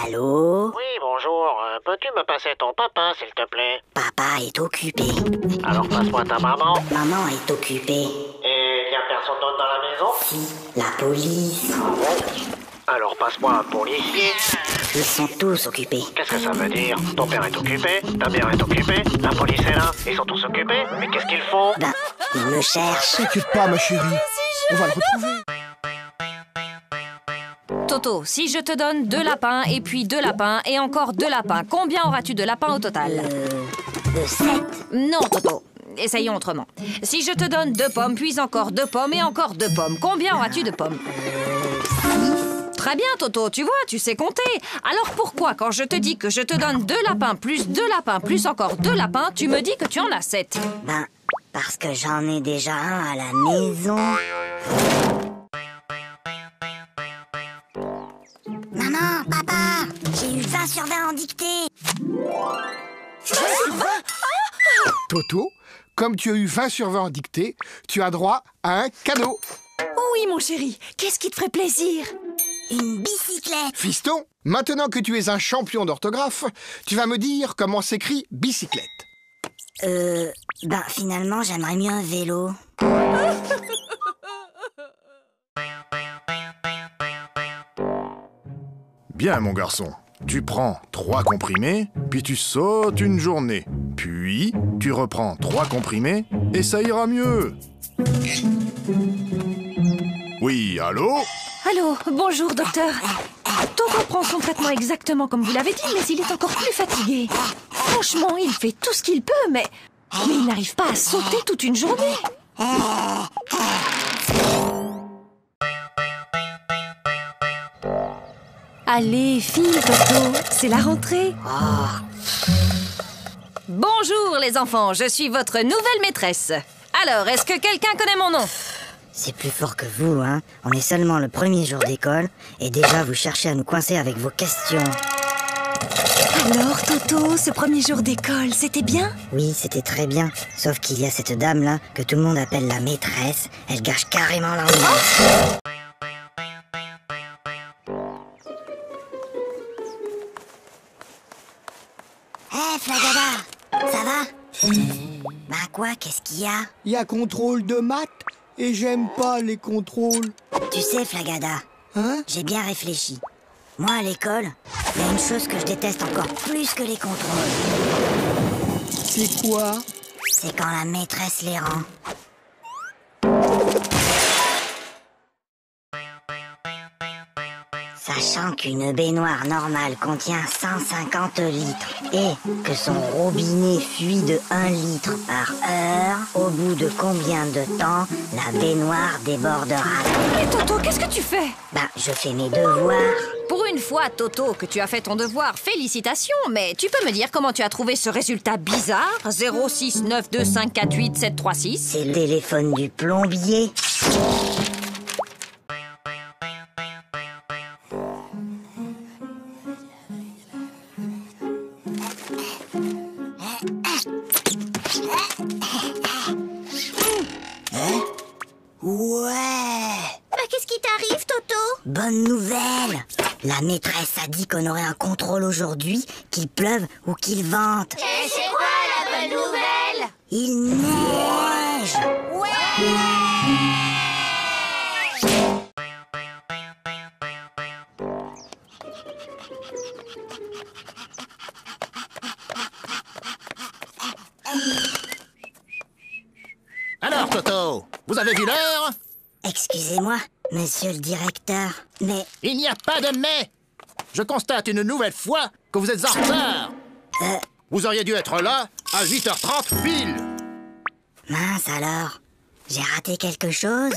Allô? Oui, bonjour. Peux-tu me passer ton papa, s'il te plaît? Papa est occupé. Alors passe-moi ta maman. Maman est occupée. Et il n'y a personne d'autre dans la maison? Si, la police. Alors passe-moi un policier. Ils sont tous occupés. Qu'est-ce que ça veut dire? Ton père est occupé, ta mère est occupée, la police est là, ils sont tous occupés. Mais qu'est-ce qu'ils font? Ben, ils me cherchent. T'inquiète pas, ma chérie. On va le retrouver. Toto, si je te donne 2 lapins, et puis 2 lapins, et encore 2 lapins, combien auras-tu de lapins au total? 7. Non, Toto. Essayons autrement. Si je te donne 2 pommes, puis encore 2 pommes, et encore 2 pommes, combien auras-tu de pommes? Très bien, Toto, tu vois, tu sais compter. Alors pourquoi, quand je te dis que je te donne 2 lapins, plus 2 lapins, plus encore 2 lapins, tu me dis que tu en as 7? Ben, parce que j'en ai déjà un à la maison. Maman, papa, j'ai eu 20 sur 20 en dictée. Toto, comme tu as eu 20 sur 20 en dictée, tu as droit à un cadeau. Oui, mon chéri, qu'est-ce qui te ferait plaisir? Une bicyclette. Fiston, maintenant que tu es un champion d'orthographe, tu vas me dire comment s'écrit bicyclette. Ben finalement, j'aimerais mieux un vélo. Bien, mon garçon. Tu prends 3 comprimés, puis tu sautes une journée. Puis, tu reprends 3 comprimés, et ça ira mieux. Oui, allô? Allô, bonjour, docteur. Toto prend son traitement exactement comme vous l'avez dit, mais il est encore plus fatigué. Franchement, il fait tout ce qu'il peut, mais il n'arrive pas à sauter toute une journée. Allez, file, Toto, c'est la rentrée. Bonjour, les enfants, je suis votre nouvelle maîtresse. Alors, est-ce que quelqu'un connaît mon nom? C'est plus fort que vous, hein. On est seulement le premier jour d'école, et déjà vous cherchez à nous coincer avec vos questions. Alors, Toto, ce premier jour d'école, c'était bien? Oui, c'était très bien. Sauf qu'il y a cette dame-là, que tout le monde appelle la maîtresse. Elle gâche carrément l'ambiance. Hé, Flagada, ça va? Bah quoi, qu'est-ce qu'il y a? Il y a contrôle de maths et j'aime pas les contrôles. Tu sais, Flagada, Hein? j'ai bien réfléchi. Moi, à l'école, il y a une chose que je déteste encore plus que les contrôles. C'est quoi? C'est quand la maîtresse les rend. Sachant qu'une baignoire normale contient 150 litres et que son robinet fuit de 1 litre par heure, au bout de combien de temps la baignoire débordera? Mais Toto, qu'est-ce que tu fais? Ben, je fais mes devoirs. Pour une fois, Toto, que tu as fait ton devoir, félicitations, mais tu peux me dire comment tu as trouvé ce résultat bizarre? 06925487736. C'est le téléphone du plombier. Ouais! Bah, qu'est-ce qui t'arrive, Toto? Bonne nouvelle! La maîtresse a dit qu'on aurait un contrôle aujourd'hui, qu'il pleuve ou qu'il vente. Et c'est quoi la bonne nouvelle? Il neige! Alors, Toto, vous avez vu l'heure? Excusez-moi, monsieur le directeur, mais... Il n'y a pas de mais. Je constate une nouvelle fois que vous êtes en retard. Vous auriez dû être là à 8h30 pile. Mince alors, j'ai raté quelque chose?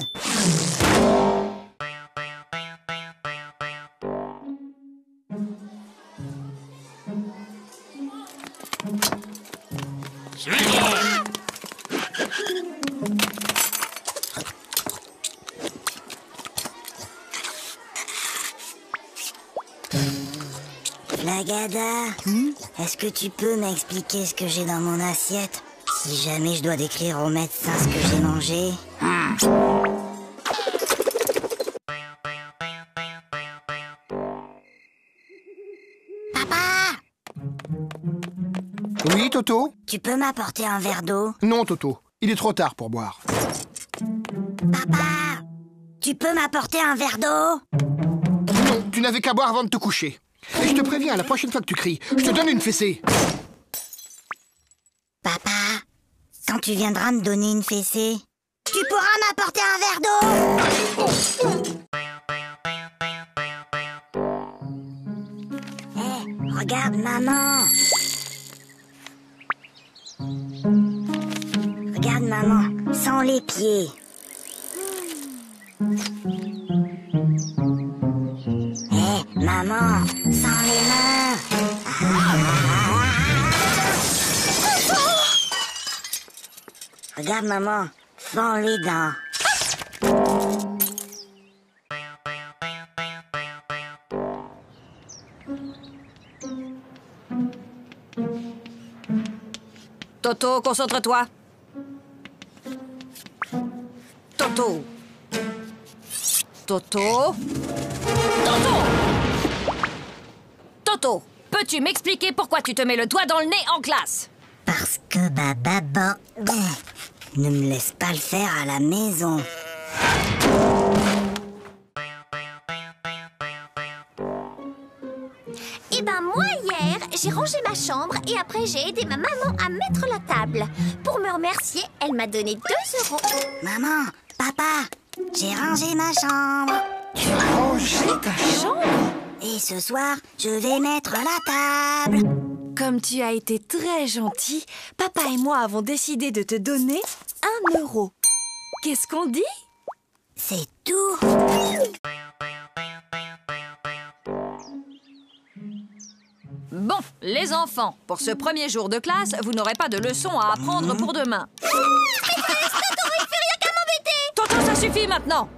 Flagada, est-ce que tu peux m'expliquer ce que j'ai dans mon assiette? Si jamais je dois décrire au médecin ce que j'ai mangé. Papa, Oui, Toto? tu peux m'apporter un verre d'eau? Non, Toto. Il est trop tard pour boire. Papa, tu peux m'apporter un verre d'eau? Non, tu n'avais qu'à boire avant de te coucher. Et je te préviens, la prochaine fois que tu cries, je te donne une fessée. Papa, quand tu viendras me donner une fessée, tu pourras m'apporter un verre d'eau? Hé, regarde maman. Regarde maman, sans les pieds. Hé, maman, sans les mains. Regarde maman, sans les dents. Toto, concentre-toi. Toto. Toto. Toto. Toto, peux-tu m'expliquer pourquoi tu te mets le doigt dans le nez en classe? Parce que maman ne me laisse pas le faire à la maison. Eh ben moi hier, j'ai rangé ma chambre et après j'ai aidé ma maman à mettre la table. Pour me remercier, elle m'a donné 2 €. Maman, papa, j'ai rangé ma chambre. Tu as rangé ta chambre? Et ce soir, je vais mettre la table. Comme tu as été très gentil, papa et moi avons décidé de te donner 1 €. Qu'est-ce qu'on dit? C'est tout. Bon, les enfants, pour ce premier jour de classe, vous n'aurez pas de leçons à apprendre pour demain. Maîtresse, Toto, il fait rien qu'à m'embêter. Toto, ça suffit maintenant.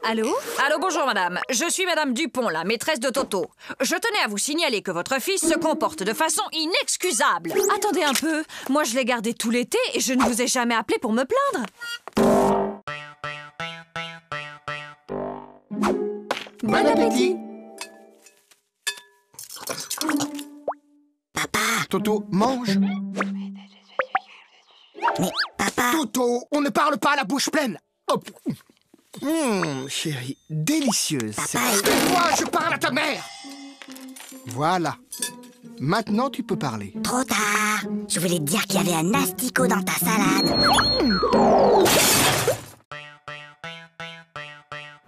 Allô? Allô, bonjour madame. Je suis madame Dupont, la maîtresse de Toto. Je tenais à vous signaler que votre fils se comporte de façon inexcusable. Attendez un peu. Moi, je l'ai gardé tout l'été et je ne vous ai jamais appelé pour me plaindre. Bon appétit. Papa, Toto, mange. mais papa, Toto, on ne parle pas à la bouche pleine. Hop. Chérie, délicieuse. Papa, Tais-toi, je parle à ta mère. Voilà. Maintenant, tu peux parler. trop tard. Je voulais te dire qu'il y avait un asticot dans ta salade.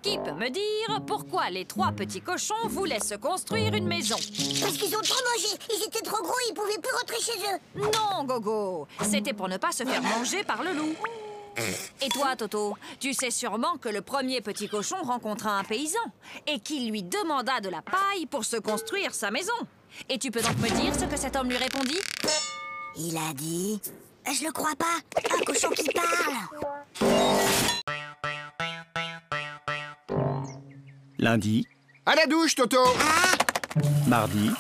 Qui peut me dire pourquoi les 3 petits cochons voulaient se construire une maison? Parce qu'ils ont trop mangé, ils étaient trop gros, ils pouvaient plus rentrer chez eux. Non, Gogo. C'était pour ne pas se faire manger par le loup. Et toi, Toto, tu sais sûrement que le premier petit cochon rencontra un paysan et qu'il lui demanda de la paille pour se construire sa maison. Et tu peux donc me dire ce que cet homme lui répondit? Il a dit... Je le crois pas, un cochon qui parle. Lundi, À la douche, Toto. mardi,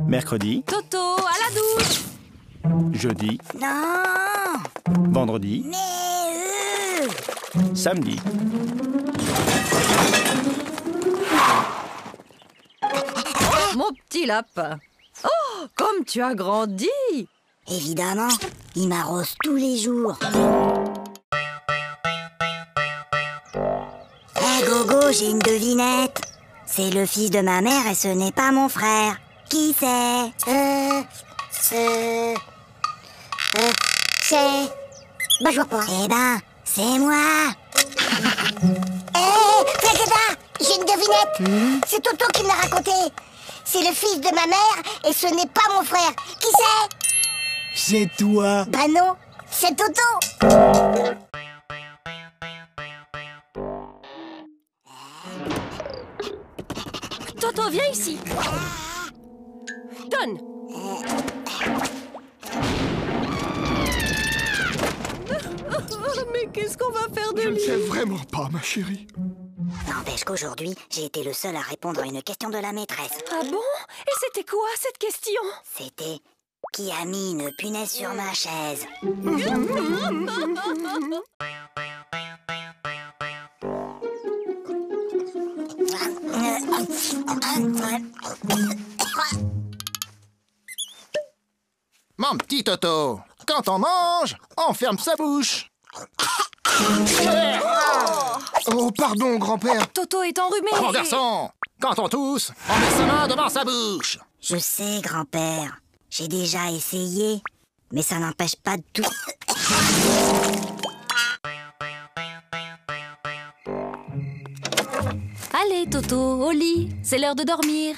mercredi, Toto, à la douche! jeudi, Non, vendredi, mais... samedi. Mon petit lapin. Oh, comme tu as grandi! Évidemment, il m'arrose tous les jours. Hé Gogo, j'ai une devinette. C'est le fils de ma mère et ce n'est pas mon frère. Qui c'est? C'est... Bah je vois pas. Eh ben, c'est moi. Hé, Fréqueta, j'ai une devinette. C'est Toto qui me l'a raconté. C'est le fils de ma mère et ce n'est pas mon frère. Qui c'est? C'est toi. Bah non, c'est Toto. Toto, viens ici. Donne. Mais qu'est-ce qu'on va faire de Je ne lui? sais vraiment pas, ma chérie. N'empêche qu'aujourd'hui, j'ai été le seul à répondre à une question de la maîtresse. Ah bon? Et c'était quoi cette question? C'était... Qui a mis une punaise sur ma chaise? Mon petit Toto, quand on mange, on ferme sa bouche. Oh, pardon, grand-père. Toto est enrhumé. Mon garçon, quand on tousse, on met sa main devant sa bouche. Je sais, grand-père. J'ai déjà essayé. Mais ça n'empêche pas de tout. Allez, Toto, au lit. C'est l'heure de dormir.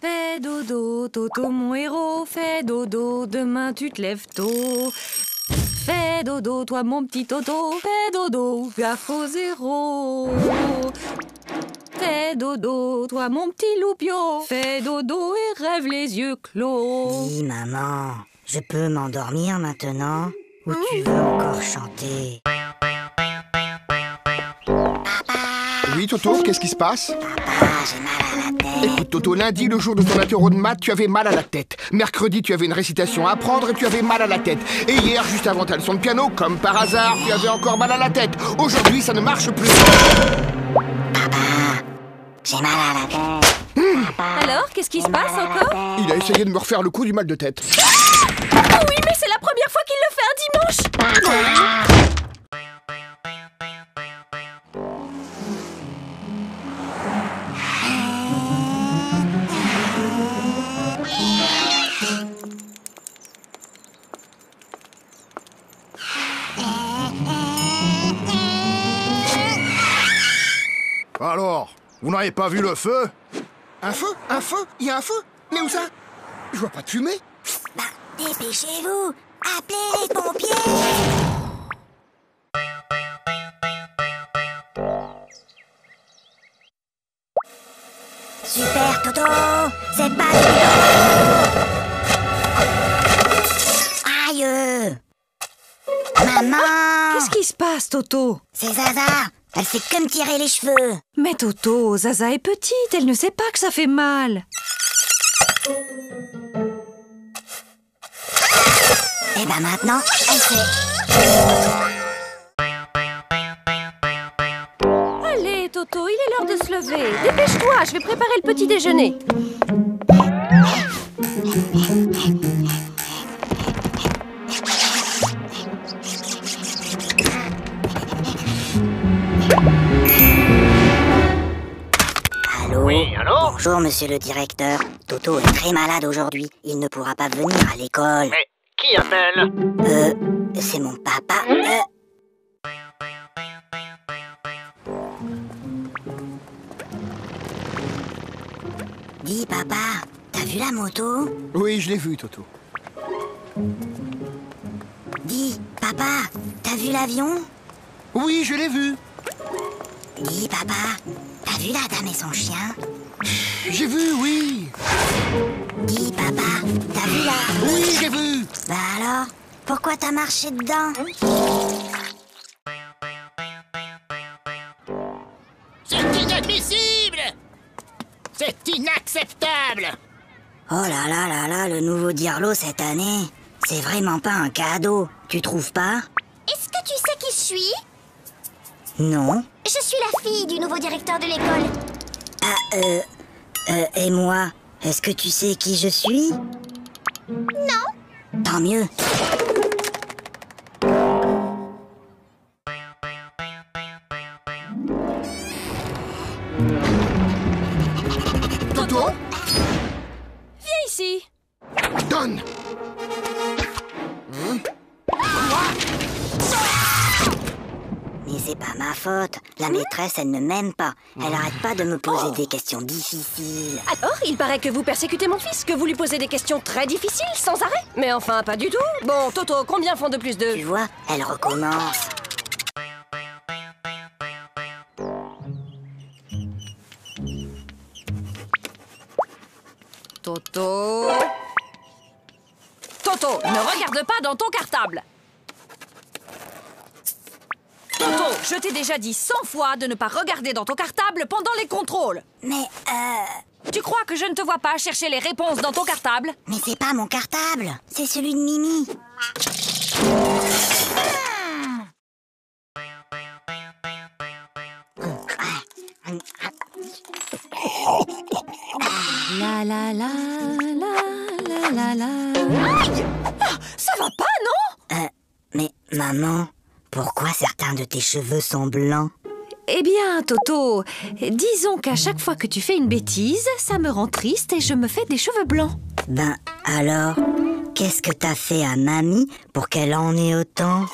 Fais dodo, Toto, mon héros. Fais dodo, demain tu te lèves tôt. Fais dodo, toi, mon petit Toto. Fais dodo, gaffe au zéro. Fais dodo, toi, mon petit loupio. Fais dodo et rêve les yeux clos. Oui, maman. Je peux m'endormir maintenant? Ou tu veux encore chanter? Oui, Toto, qu'est-ce qui se passe? Papa, j'ai mal à la tête. Écoute, Toto, lundi, le jour de ton apéro de maths, tu avais mal à la tête. Mercredi, tu avais une récitation à apprendre et tu avais mal à la tête. Et hier, juste avant ta leçon de piano, comme par hasard, tu avais encore mal à la tête. Aujourd'hui, ça ne marche plus. Papa, j'ai mal à la tête. Alors, qu'est-ce qui se passe encore? Il a essayé de me refaire le coup du mal de tête. Ah oui, mais c'est la première fois qu'il le fait un dimanche. Alors, vous n'avez pas vu le feu? Un feu? Un feu? Il y a un feu? Mais où ça? Je vois pas de fumée. Bah, dépêchez-vous. Appelez les pompiers. Super, Toto. C'est pas Aïe. Maman. Qu'est-ce qui se passe, Toto? C'est Zaza. Elle fait que me tirer les cheveux. Mais Toto, Zaza est petite, elle ne sait pas que ça fait mal. Et ben maintenant, elle sait. Allez, Toto, il est l'heure de se lever. Dépêche-toi, je vais préparer le petit déjeuner. Allô? Oui, allô? Bonjour, monsieur le directeur. Toto est très malade aujourd'hui. Il ne pourra pas venir à l'école. Mais qui appelle? C'est mon papa. Dis, papa, t'as vu la moto? Oui, je l'ai vu, Toto. Dis, papa, t'as vu l'avion? Oui, je l'ai vu. Dis, papa, t'as vu la dame et son chien? J'ai vu, oui. Dis, papa, t'as vu la... Oui, j'ai vu. Bah alors, pourquoi t'as marché dedans? C'est inadmissible! C'est inacceptable! Oh là là là là, le nouveau Dirlo cette année, c'est vraiment pas un cadeau, tu trouves pas? Est-ce que tu sais qui je suis? Non. Je suis la fille du nouveau directeur de l'école. Et moi, est-ce que tu sais qui je suis? Non. Tant mieux. Toto, Viens ici. donne. Mais c'est pas ma faute. La maîtresse, elle ne m'aime pas. Elle arrête pas de me poser des questions difficiles. Alors, il paraît que vous persécutez mon fils, que vous lui posez des questions très difficiles, sans arrêt. Mais enfin, pas du tout. Bon, Toto, combien font 2 plus 2? Tu vois, elle recommence. Toto... Toto, ne regarde pas dans ton cartable. Toto, je t'ai déjà dit 100 fois de ne pas regarder dans ton cartable pendant les contrôles. Mais, Tu crois que je ne te vois pas chercher les réponses dans ton cartable? mais c'est pas mon cartable. C'est celui de Mimi. La la la la la la la. Aïe! Ah, ça va pas, non? Mais maman, pourquoi certains de tes cheveux sont blancs? Eh bien, Toto, disons qu'à chaque fois que tu fais une bêtise, ça me rend triste et je me fais des cheveux blancs. Ben alors, qu'est-ce que t'as fait à mamie pour qu'elle en ait autant?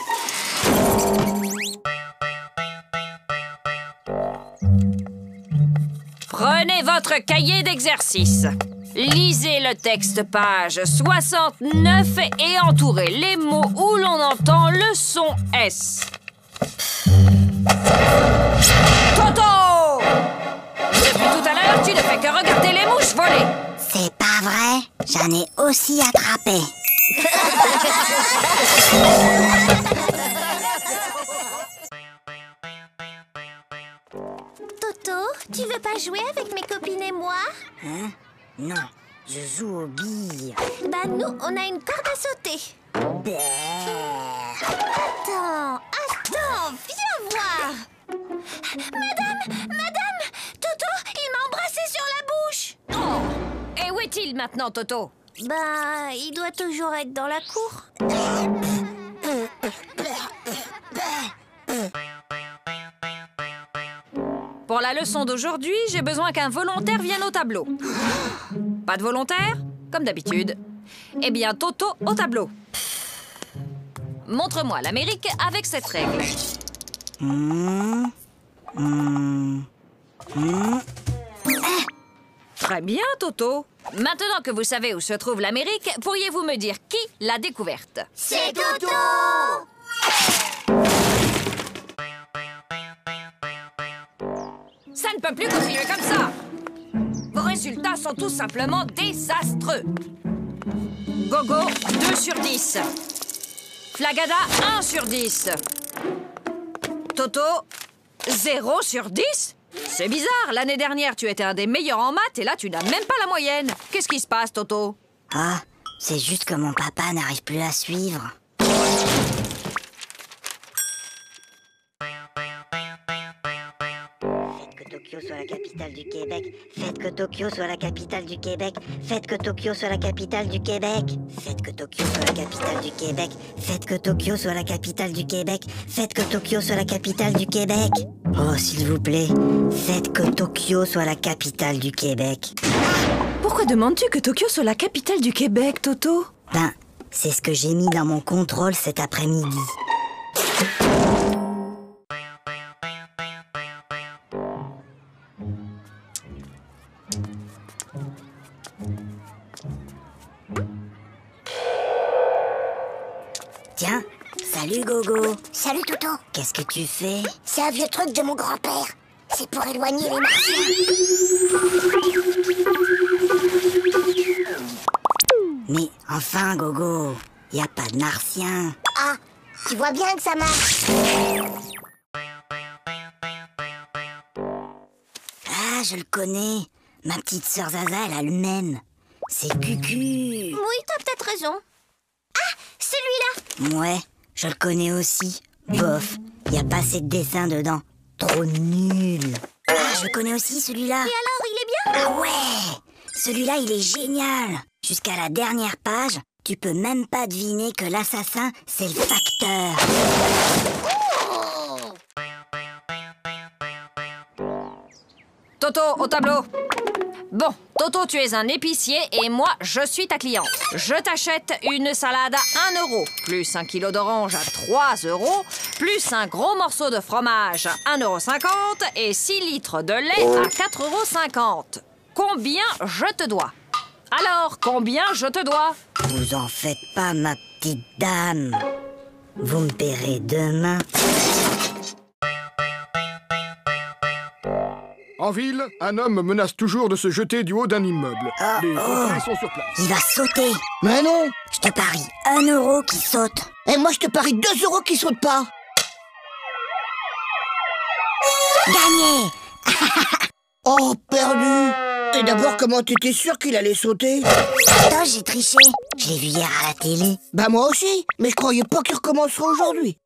Prenez votre cahier d'exercice. Lisez le texte page 69 et entourez les mots où l'on entend le son S. Toto! Depuis tout à l'heure, tu ne fais que regarder les mouches voler. C'est pas vrai, j'en ai aussi attrapé. Toto, tu veux pas jouer avec mes copines et moi? Hein? Non, je joue aux billes. Bah nous, on a une corde à sauter. Attends, viens voir. Madame, Toto, il m'a embrassé sur la bouche. Oh! Et où est-il maintenant, Toto? Bah, il doit toujours être dans la cour. Pour la leçon d'aujourd'hui, j'ai besoin qu'un volontaire vienne au tableau. Pas de volontaire? Comme d'habitude. Eh bien, Toto au tableau. Montre-moi l'Amérique avec cette règle. Très bien, Toto. Maintenant que vous savez où se trouve l'Amérique, pourriez-vous me dire qui l'a découverte? C'est Toto! Ça ne peut plus continuer comme ça. Vos résultats sont tout simplement désastreux. Gogo, 2 sur 10. Flagada, 1 sur 10. Toto, 0 sur 10? C'est bizarre, l'année dernière, tu étais un des meilleurs en maths et là, tu n'as même pas la moyenne. Qu'est-ce qui se passe, Toto? Ah, c'est juste que mon papa n'arrive plus à suivre. Tokyo soit la capitale du Québec. Faites que Tokyo soit la capitale du Québec. Faites que Tokyo soit la capitale du Québec. Faites que Tokyo soit la capitale du Québec. Faites que Tokyo soit la capitale du Québec. Faites que Tokyo soit la capitale du Québec. Oh, s'il vous plaît, faites que Tokyo soit la capitale du Québec. Pourquoi demandes-tu que Tokyo soit la capitale du Québec, Toto? Ben, c'est ce que j'ai mis dans mon contrôle cet après-midi. Tiens, salut Gogo. Salut Toto. Qu'est-ce que tu fais? C'est un vieux truc de mon grand-père. C'est pour éloigner les martiens. Mais enfin Gogo, y a pas de martiens. Ah, tu vois bien que ça marche. Ah, je le connais. Ma petite sœur Zaza, elle a le même. C'est Cucu. Oui, t'as peut-être raison. Ah, celui-là. Ouais, je le connais aussi. Bof, y a pas assez de dessins dedans. Trop nul. Ah, je le connais aussi celui-là. Et alors, il est bien? Ah ouais, celui-là, il est génial. Jusqu'à la dernière page, tu peux même pas deviner que l'assassin, c'est le facteur. Toto, au tableau. Bon, Toto, tu es un épicier et moi, je suis ta cliente. Je t'achète une salade à 1 euro, plus 1 kilo d'orange à 3 euros, plus un gros morceau de fromage à 1,50 € et 6 litres de lait à 4,50 €. Combien je te dois? Alors, combien je te dois? Vous en faites pas, ma petite dame. Vous me paierez demain. En ville, un homme menace toujours de se jeter du haut d'un immeuble. Les policiers sont sur place. Il va sauter. Mais non. Je te parie 1 euro qui saute. Et moi, je te parie 2 euros qui sautent pas. Gagné. Oh, perdu. Et d'abord, comment t'étais sûr qu'il allait sauter? Attends, j'ai triché. Je l'ai vu hier à la télé. Bah moi aussi, mais je croyais pas qu'il recommencerait aujourd'hui.